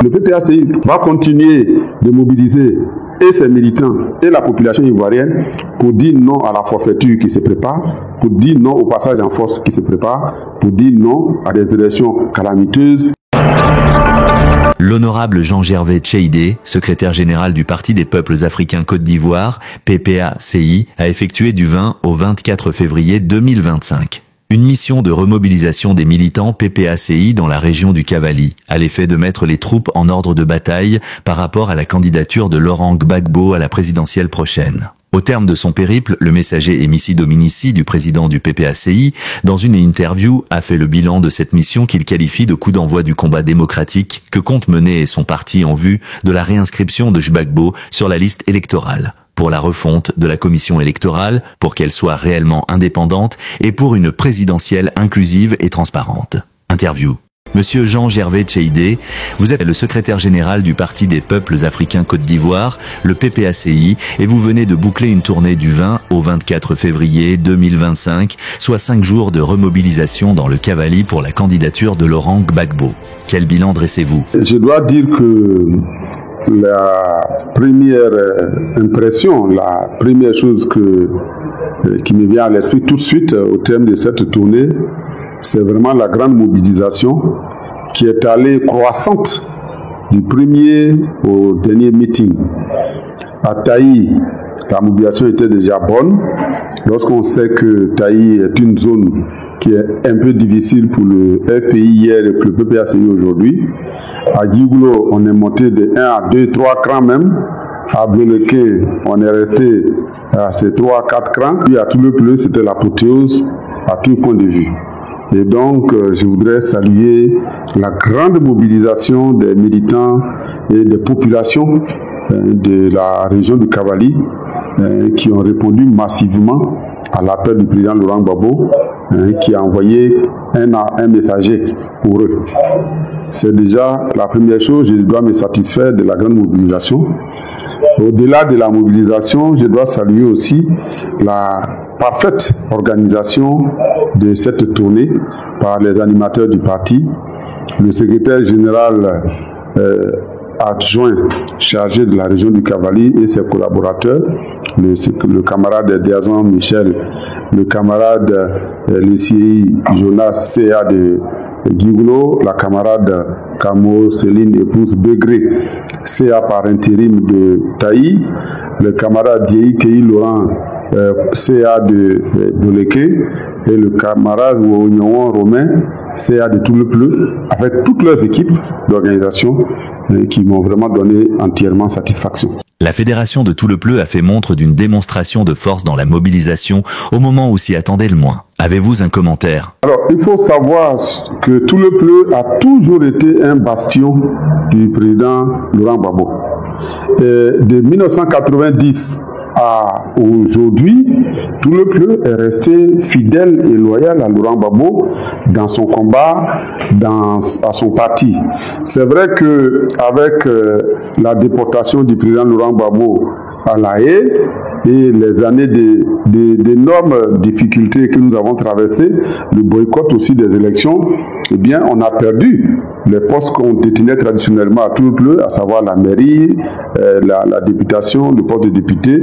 Le PPACI va continuer de mobiliser et ses militants et la population ivoirienne pour dire non à la forfaiture qui se prépare, pour dire non au passage en force qui se prépare, pour dire non à des élections calamiteuses. L'honorable Jean-Gervais Tcheidé, secrétaire général du Parti des peuples africains Côte d'Ivoire, PPACI, a effectué du 20 au 24 février 2025 une mission de remobilisation des militants PPACI dans la région du Cavali, à l'effet de mettre les troupes en ordre de bataille par rapport à la candidature de Laurent Gbagbo à la présidentielle prochaine. Au terme de son périple, le messager Emissi Dominici du président du PPACI, dans une interview, a fait le bilan de cette mission qu'il qualifie de coup d'envoi du combat démocratique que compte mener son parti en vue de la réinscription de Gbagbo sur la liste électorale, pour la refonte de la commission électorale, pour qu'elle soit réellement indépendante et pour une présidentielle inclusive et transparente. Interview. Monsieur Jean-Gervais Tcheidé, vous êtes le secrétaire général du Parti des peuples africains Côte d'Ivoire, le PPACI, et vous venez de boucler une tournée du 20 au 24 février 2025, soit 5 jours de remobilisation dans le Cavali pour la candidature de Laurent Gbagbo. Quel bilan dressez-vous? Je dois dire que la première impression, la première chose qui me vient à l'esprit tout de suite au terme de cette tournée, c'est vraiment la grande mobilisation qui est allée croissante du premier au dernier meeting. À Taï, la mobilisation était déjà bonne. Lorsqu'on sait que Taï est une zone qui est un peu difficile pour le FPI hier et pour le PPACI aujourd'hui. À Guigoulo, on est monté de 1 à 2, 3 crans même. À Bloleke, on est resté à ces 3, 4 crans. Puis à Toulepleu, c'était l'apothéose à tout point de vue. Et donc, je voudrais saluer la grande mobilisation des militants et des populations de la région du Cavali qui ont répondu massivement à l'appel du président Laurent Gbagbo qui a envoyé un messager pour eux. C'est déjà la première chose, je dois me satisfaire de la grande mobilisation. Au-delà de la mobilisation, je dois saluer aussi la parfaite organisation de cette tournée par les animateurs du parti, le secrétaire général adjoint chargé de la région du Cavali et ses collaborateurs, le camarade Diazon Michel, le camarade Lessie Jonas CA de Guigoulo, la camarade Camo Céline épouse Begré, CA par intérim de Taï, le camarade Diei Kei Laurent, CA de Doleke, et le camarade Ouognon Romain, CA de Toulepleu, avec toutes leurs équipes d'organisation qui m'ont vraiment donné entièrement satisfaction. La fédération de Toulepleu a fait montre d'une démonstration de force dans la mobilisation au moment où s'y attendait le moins. Avez-vous un commentaire? Alors, il faut savoir que Toulepleu a toujours été un bastion du président Laurent Gbagbo. De 1990 à aujourd'hui, Toulepleu est resté fidèle et loyal à Laurent Gbagbo dans son combat, à son parti. C'est vrai que avec la déportation du président Laurent Gbagbo à La Haye et les années d'énormes difficultés que nous avons traversées, le boycott aussi des élections, eh bien, on a perdu les postes qu'on détenait traditionnellement à Toulepleu, à savoir la mairie, la députation, le poste de député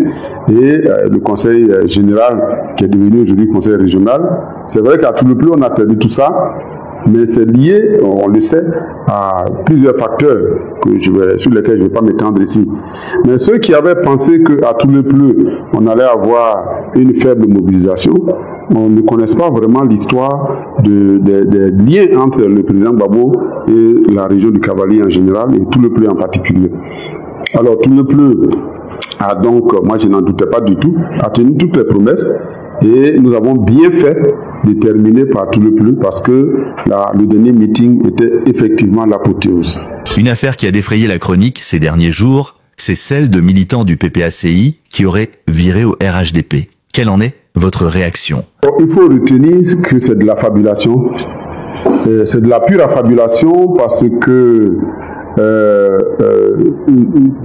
et le conseil général qui est devenu aujourd'hui conseil régional. C'est vrai qu'à Toulepleu, on a perdu tout ça, mais c'est lié, on le sait, à plusieurs facteurs sur lesquels je ne vais pas m'étendre ici. Mais ceux qui avaient pensé qu'à Toulepleu, on allait avoir une faible mobilisation, on ne connaît pas vraiment l'histoire des liens entre le président Gbagbo et la région du Cavali en général, et Toulepleu en particulier. Alors Toulepleu a donc, moi je n'en doutais pas du tout, a tenu toutes les promesses, et nous avons bien fait de terminer par Toulepleu parce que le dernier meeting était effectivement l'apothéose. Une affaire qui a défrayé la chronique ces derniers jours, c'est celle de militants du PPACI qui auraient viré au RHDP. Quelle en est votre réaction? Il faut retenir que c'est de la fabulation. C'est de la pure affabulation parce que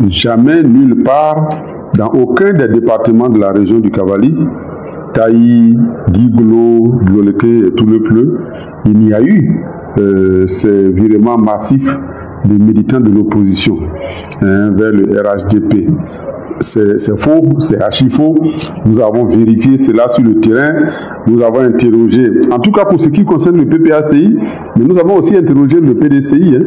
jamais, nulle part, dans aucun des départements de la région du Cavali, Taï, Guigoulo, Bloleke et Toulepleu, il n'y a eu ces virements massifs des militants de l'opposition vers le RHDP. C'est faux, c'est archi faux. Nous avons vérifié cela sur le terrain. Nous avons interrogé, en tout cas pour ce qui concerne le PPACI, mais nous avons aussi interrogé le PDCI,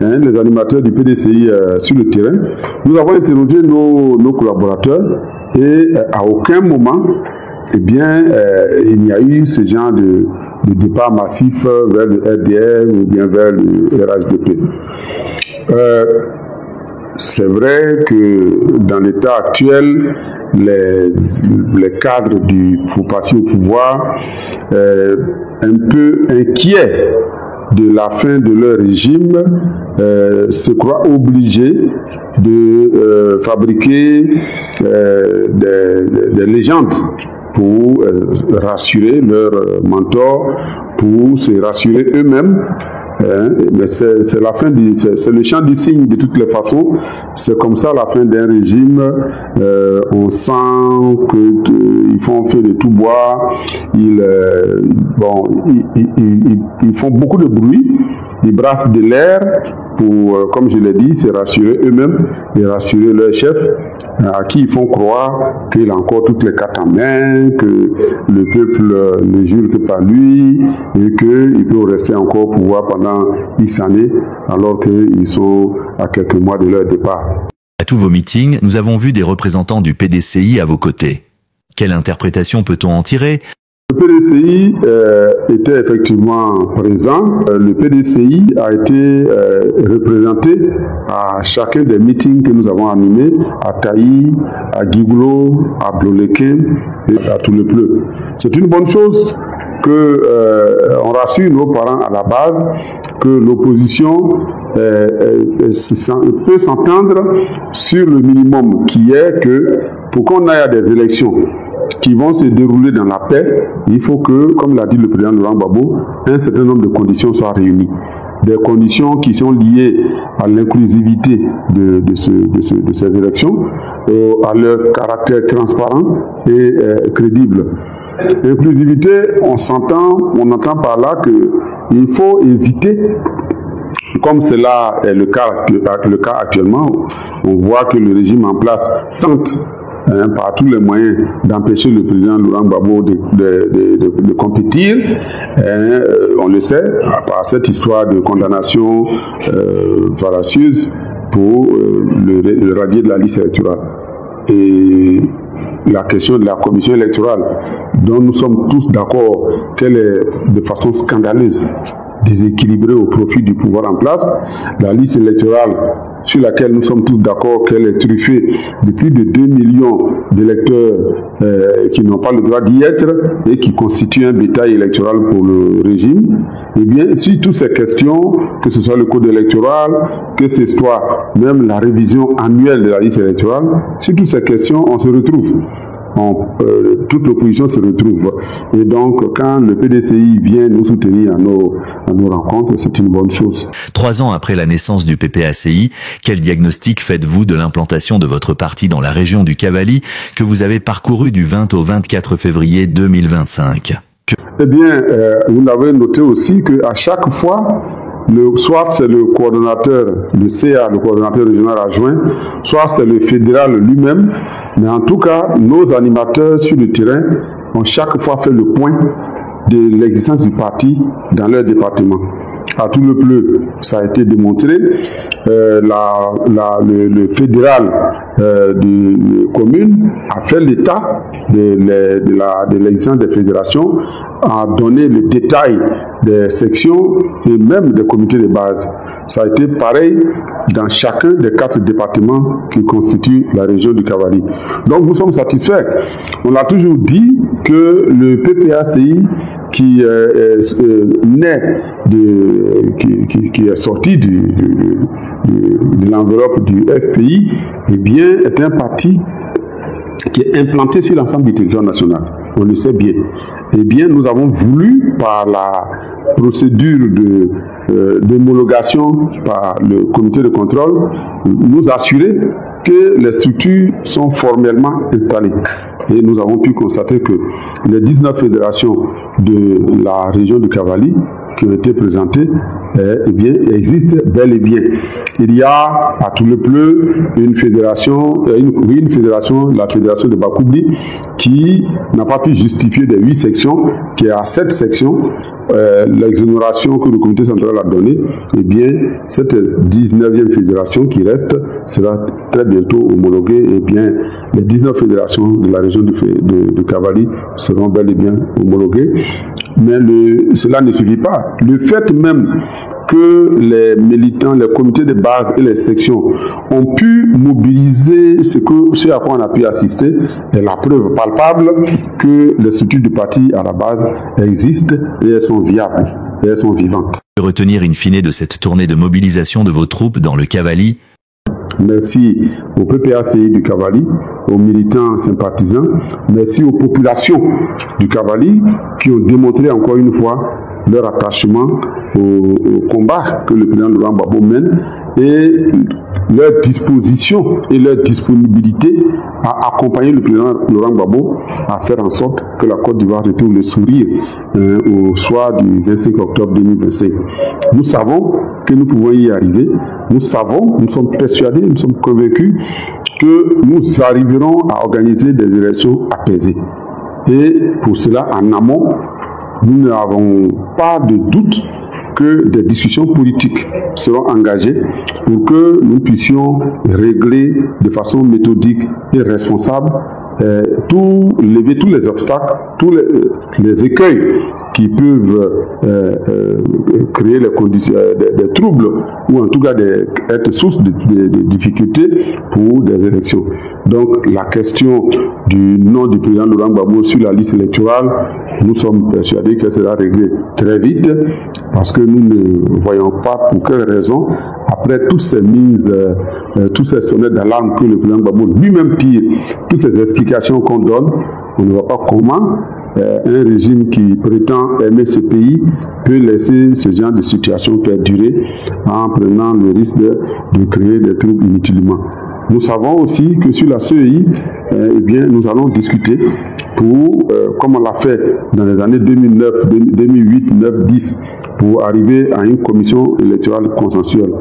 les animateurs du PDCI sur le terrain. Nous avons interrogé nos collaborateurs et à aucun moment, il n'y a eu ce genre de départ massif vers le RDR ou bien vers le RHDP. C'est vrai que dans l'état actuel, les cadres du parti au pouvoir, un peu inquiets de la fin de leur régime, se croient obligés de fabriquer des légendes pour rassurer leurs mentors, pour se rassurer eux-mêmes. Mais c'est la fin c'est le chant du cygne de toutes les façons. C'est comme ça la fin d'un régime. On sent qu'ils font feu de tout bois. Ils font beaucoup de bruit. Ils brassent de l'air pour, comme je l'ai dit, se rassurer eux-mêmes et rassurer leur chef, à qui ils font croire qu'il a encore toutes les cartes en main, que le peuple ne jure que par lui et qu'il peut rester encore au pouvoir pendant X années alors qu'ils sont à quelques mois de leur départ. À tous vos meetings, nous avons vu des représentants du PDCI à vos côtés. Quelle interprétation peut-on en tirer ? Le PDCI était effectivement présent. Le PDCI a été représenté à chacun des meetings que nous avons animés, à Taï, à Guiglo, à Blolequin et à Toulepleu. C'est une bonne chose que on rassure nos parents à la base que l'opposition peut s'entendre sur le minimum qui est que pour qu'on aille à des élections qui vont se dérouler dans la paix, il faut que, comme l'a dit le président Laurent Gbagbo, un certain nombre de conditions soient réunies. Des conditions qui sont liées à l'inclusivité de ces élections, à leur caractère transparent et crédible. Inclusivité, on entend par là qu'il faut éviter, comme cela est le cas actuellement, on voit que le régime en place tente par tous les moyens d'empêcher le président Laurent Gbagbo de compétir. On le sait, par cette histoire de condamnation fallacieuse pour le radier de la liste électorale. Et la question de la commission électorale, dont nous sommes tous d'accord qu'elle est de façon scandaleuse déséquilibrée au profit du pouvoir en place, la liste électorale sur laquelle nous sommes tous d'accord qu'elle est truffée de plus de 2 millions d'électeurs qui n'ont pas le droit d'y être et qui constituent un bétail électoral pour le régime. Eh bien, sur toutes ces questions, que ce soit le code électoral, que ce soit même la révision annuelle de la liste électorale, sur toutes ces questions, on se retrouve. Toute l'opposition se retrouve. Et donc, quand le PDCI vient nous soutenir à nos rencontres, c'est une bonne chose. 3 ans après la naissance du PPACI, quel diagnostic faites-vous de l'implantation de votre parti dans la région du Cavally que vous avez parcouru du 20 au 24 février 2025 ? Eh bien, vous l'avez noté aussi qu'à chaque fois, soit c'est le coordonnateur, le CA, le coordonnateur régional adjoint, soit c'est le fédéral lui-même, mais en tout cas, nos animateurs sur le terrain ont chaque fois fait le point de l'existence du parti dans leur département. À Toulepleu, ça a été démontré. Le fédéral de commune a fait l'état de l'existence des fédérations, a donné le détail des sections et même des comités de base. Ça a été pareil dans chacun des 4 départements qui constituent la région du Cavally. Donc nous sommes satisfaits. On a toujours dit que le PPACI qui est sorti de l'enveloppe du FPI, eh bien, est un parti qui est implanté sur l'ensemble du territoire national. On le sait bien. Eh bien, nous avons voulu, par la procédure d'homologation par le comité de contrôle, nous assurer que les structures sont formellement installées. Et nous avons pu constater que les 19 fédérations de la région du Cavally qui ont été présentées eh bien, existe bel et bien. Il y a à Toulepleu une fédération, la fédération de Bakoubli, qui n'a pas pu justifier des 8 sections, qui est à 7 sections. L'exonération que le comité central a donnée, eh bien, cette 19e fédération qui reste sera très bientôt homologuée. Eh bien, les 19 fédérations de la région de Cavally seront bel et bien homologuées. Mais cela ne suffit pas. Le fait même que les militants, les comités de base et les sections ont pu mobiliser ce à quoi on a pu assister est la preuve palpable que les structures du parti à la base existent et elles sont viables et elles sont vivantes. Retenir in fine de cette tournée de mobilisation de vos troupes dans le Cavally. Merci au PPACI du Cavally, aux militants sympathisants, merci aux populations du Cavally qui ont démontré encore une fois leur attachement au combat que le président Laurent Gbagbo mène et leur disposition et leur disponibilité à accompagner le président Laurent Gbagbo à faire en sorte que la Côte d'Ivoire retrouve le sourire au soir du 25 octobre 2025. Nous savons que nous pouvons y arriver. Nous savons, nous sommes persuadés, nous sommes convaincus que nous arriverons à organiser des élections apaisées. Et pour cela, en amont, nous n'avons pas de doute que des discussions politiques seront engagées pour que nous puissions régler de façon méthodique et responsable lever tous les obstacles, tous les écueils qui peuvent créer les conditions, des troubles ou en tout cas être source de difficultés pour des élections. Donc la question du nom du président Laurent Gbagbo sur la liste électorale, nous sommes persuadés qu'elle sera réglée très vite parce que nous ne voyons pas pour quelle raison, après toutes ces mises, tous ces sonnettes d'alarme que le président Gbagbo lui-même tire, toutes ces explications qu'on donne, on ne voit pas comment un régime qui prétend aimer ce pays peut laisser ce genre de situation perdurer en prenant le risque de créer des troubles inutilement. Nous savons aussi que sur la CEI, eh bien, nous allons discuter pour, comme on l'a fait dans les années 2009, 2008, 9, 10, pour arriver à une commission électorale consensuelle.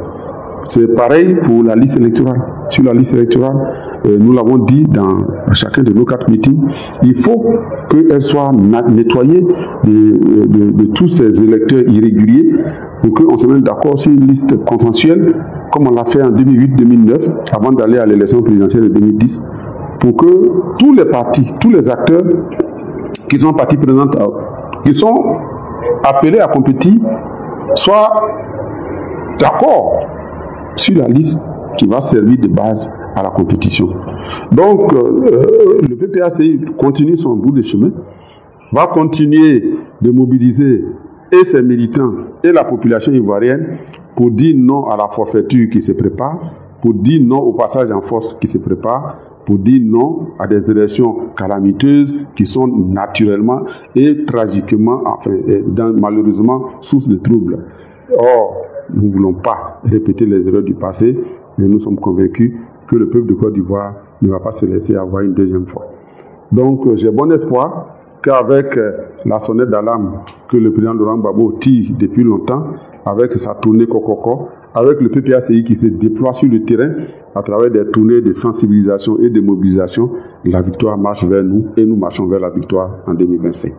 C'est pareil pour la liste électorale. Sur la liste électorale, nous l'avons dit dans chacun de nos 4 meetings, il faut qu'elle soit nettoyée de tous ces électeurs irréguliers pour qu'on se mette d'accord sur une liste consensuelle, comme on l'a fait en 2008-2009, avant d'aller à l'élection présidentielle de 2010, pour que tous les partis, tous les acteurs qui sont partie prenante, qui sont appelés à compétir, soient d'accord sur la liste qui va servir de base à la compétition. Donc, le PPACI continue son bout de chemin, va continuer de mobiliser et ses militants et la population ivoirienne pour dire non à la forfaiture qui se prépare, pour dire non au passage en force qui se prépare, pour dire non à des élections calamiteuses qui sont naturellement et tragiquement, enfin, malheureusement, source de troubles. Or, nous ne voulons pas répéter les erreurs du passé, mais nous sommes convaincus que le peuple de Côte d'Ivoire ne va pas se laisser avoir une deuxième fois. Donc, j'ai bon espoir qu'avec la sonnette d'alarme que le président Laurent Gbagbo tire depuis longtemps, avec sa tournée Kokoko, avec le PPACI qui se déploie sur le terrain à travers des tournées de sensibilisation et de mobilisation, la victoire marche vers nous et nous marchons vers la victoire en 2025.